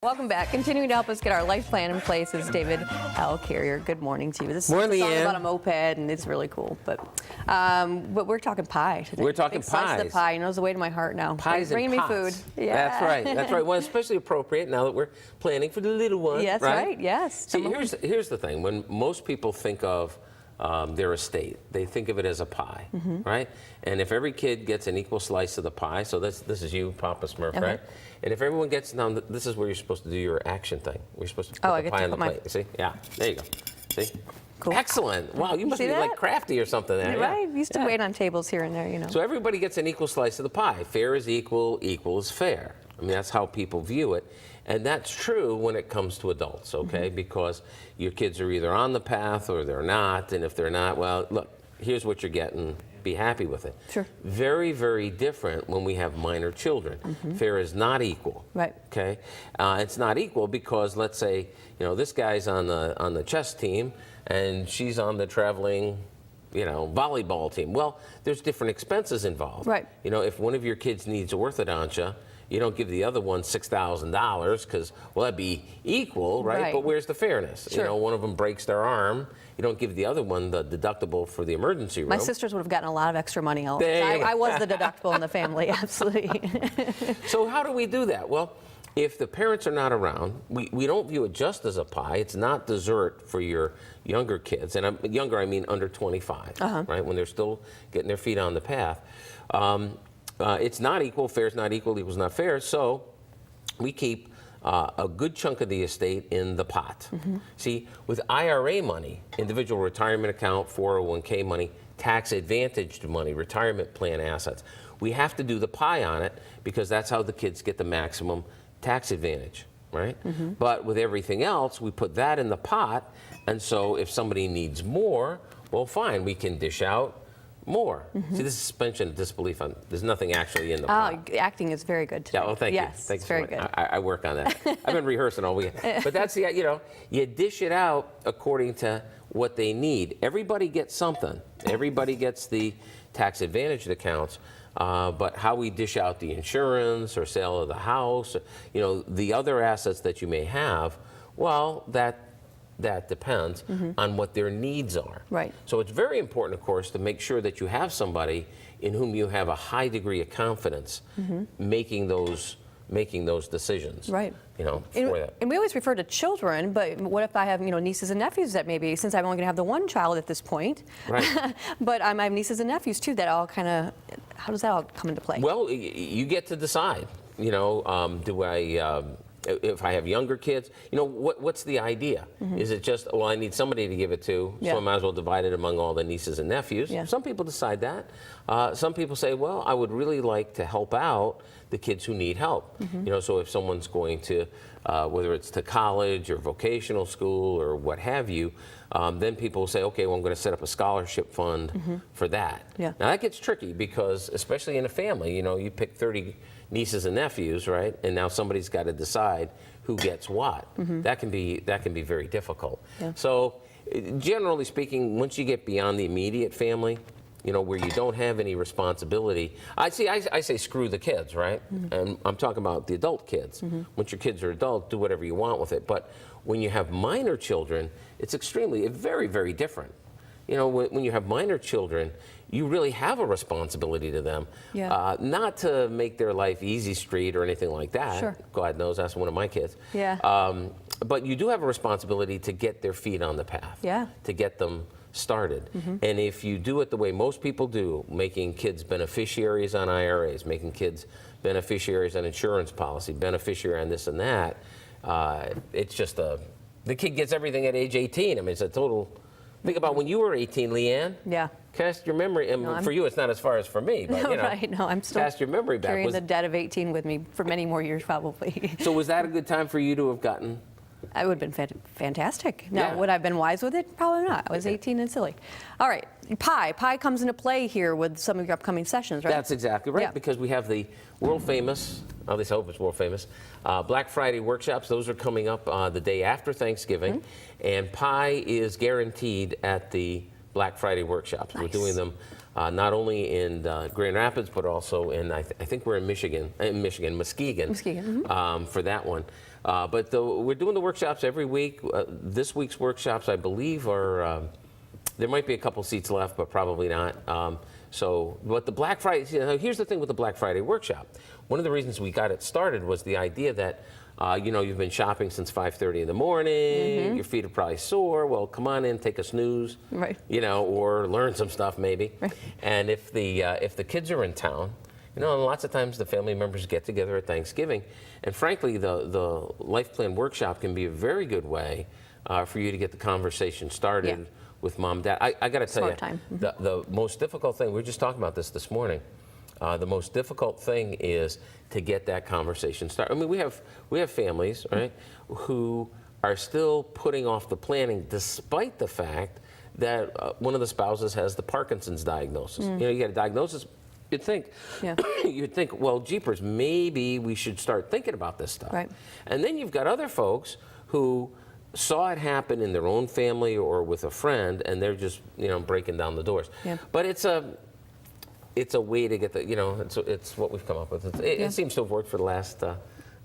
Welcome back. Continuing to help us get our life plan in place is David L. Carrier. Good morning to you. This is a song about a moped, and it's really cool. But we're talking pie today. We're talking Big slice of the pie. It knows the way to my heart now. Pies bringing and me pots. food. Yeah. That's right. That's right. Well, especially appropriate now that we're planning for the little one. Yes, right. Yes. See, here's the thing. When most people think of their estate, they think of it as a pie, right? And if every kid gets an equal slice of the pie, so this is you, Papa Smurf, right? And if everyone gets, now this is where you're supposed to do your action thing. We're supposed to put the pie on the plate. See? Yeah, there you go. See? Cool. Excellent. Wow, you must be like crafty or something there. Right. Used to wait on tables here and there, you know. So everybody gets an equal slice of the pie. Fair is equal, equal is fair. I mean, that's how people view it. And that's true when it comes to adults, okay? Because your kids are either on the path or they're not. And if they're not, well, look, here's what you're getting. Be happy with it. Sure. Very, very different when we have minor children. Fair is not equal. Right. Okay. It's not equal because, let's say, you know, this guy's on the chess team and she's on the traveling, you know, volleyball team. Well, there's different expenses involved. Right. You know, if one of your kids needs orthodontia, you don't give the other one $6,000 because, well, that'd be equal, right? But where's the fairness? Sure. You know, one of them breaks their arm. You don't give the other one the deductible for the emergency room. My sisters would have gotten a lot of extra money. I was the deductible in the family, absolutely. So how do we do that? Well, if the parents are not around, we don't view it just as a pie. It's not dessert for your younger kids. And younger, I mean under 25, right? When they're still getting their feet on the path. It's not equal, fair is not equal, equal is not fair, so we keep a good chunk of the estate in the pot. See, with IRA money, individual retirement account, 401k money, tax advantaged money, retirement plan assets, we have to do the pie on it because that's how the kids get the maximum tax advantage, right? But with everything else, we put that in the pot, and so if somebody needs more, well, fine, we can dish out more. See, this is suspension of disbelief. There's nothing actually in the pot. Acting is very good today. Yeah, well, thank you. Yes, Thanks it's very good. I work on that. I've been rehearsing all weekend. But that's the, you know, you dish it out according to what they need. Everybody gets something. Everybody gets the tax advantaged accounts. But how we dish out the insurance or sale of the house, you know, the other assets that you may have, well, that depends on what their needs are. Right. So it's very important, of course, to make sure that you have somebody in whom you have a high degree of confidence making those decisions. Right. You know, for that. And we always refer to children, but what if I have, you know, nieces and nephews that maybe, since I'm only going to have the one child at this point, right. but I have nieces and nephews too, that all kind of, how does that all come into play? Well, you get to decide, you know, do I, if I have younger kids, you know, what's the idea? Is it just, well, I need somebody to give it to, so I might as well divide it among all the nieces and nephews? Some people decide that. Some people say, well, I would really like to help out the kids who need help. You know, so if someone's going to, whether it's to college or vocational school or what have you, then people say, okay, well, I'm going to set up a scholarship fund for that. Now that gets tricky because, especially in a family, you know, you pick 30 nieces and nephews, right? And now somebody's got to decide who gets what. That can be very difficult. So generally speaking, once you get beyond the immediate family, you know, where you don't have any responsibility, I say screw the kids, right? And I'm talking about the adult kids. Once your kids are adult, do whatever you want with it. But when you have minor children, it's very, very different. You know, when you have minor children, you really have a responsibility to them. Not to make their life easy street or anything like that. God knows that's one of my kids. But you do have a responsibility to get their feet on the path. To get them started. And if you do it the way most people do, making kids beneficiaries on IRAs, making kids beneficiaries on insurance policy, beneficiary on this and that, it's just the kid gets everything at age 18. I mean, it's a total. Think about when you were 18, Leanne. Cast your memory, and for you it's not as far as for me, but you know, I'm still cast your memory back. Carrying the debt of 18 with me for many more years, probably. So was that a good time for you to have gotten? It would have been fantastic. Now, would I have been wise with it? Probably not. I was 18 and silly. All right, pie. Pie comes into play here with some of your upcoming sessions, right? That's exactly right, because we have the world famous, at least I hope it's world famous, Black Friday workshops. Those are coming up the day after Thanksgiving, and pie is guaranteed at the Black Friday workshops. We're doing them not only in Grand Rapids, but also in, I think we're in Muskegon, for that one. But we're doing the workshops every week. This week's workshops, I believe, are there might be a couple seats left, but probably not. But the Black Friday, here's the thing with the Black Friday workshop. One of the reasons we got it started was the idea that, you've been shopping since 5:30 in the morning, your feet are probably sore. Well, come on in, take a snooze, right. Or learn some stuff maybe. Right. And if the kids are in town, and lots of times the family members get together at Thanksgiving. And frankly, the Life Plan Workshop can be a very good way for you to get the conversation started with mom, dad. I got to tell you, the most difficult thing, we were just talking about this morning, the most difficult thing is to get that conversation started. I mean, we have families, right, who are still putting off the planning despite the fact that one of the spouses has the Parkinson's diagnosis. You get a diagnosis, you'd think, well, jeepers, maybe we should start thinking about this stuff. Right. And then you've got other folks who saw it happen in their own family or with a friend, and they're just breaking down the doors. Yeah. But it's a way to get the it's what we've come up with. It seems to have worked for the last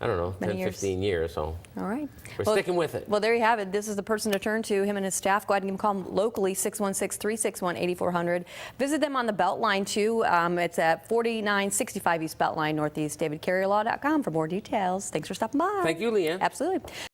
I don't know, 10, 15 years. So all right, we're sticking with it. Well, there you have it. This is the person to turn to, him and his staff. Go ahead and give him a call locally, 616-361-8400. Visit them on the Beltline too. It's at 4965 East Beltline Northeast. DavidCarrierLaw.com for more details. Thanks for stopping by. Thank you, Leanne. Absolutely.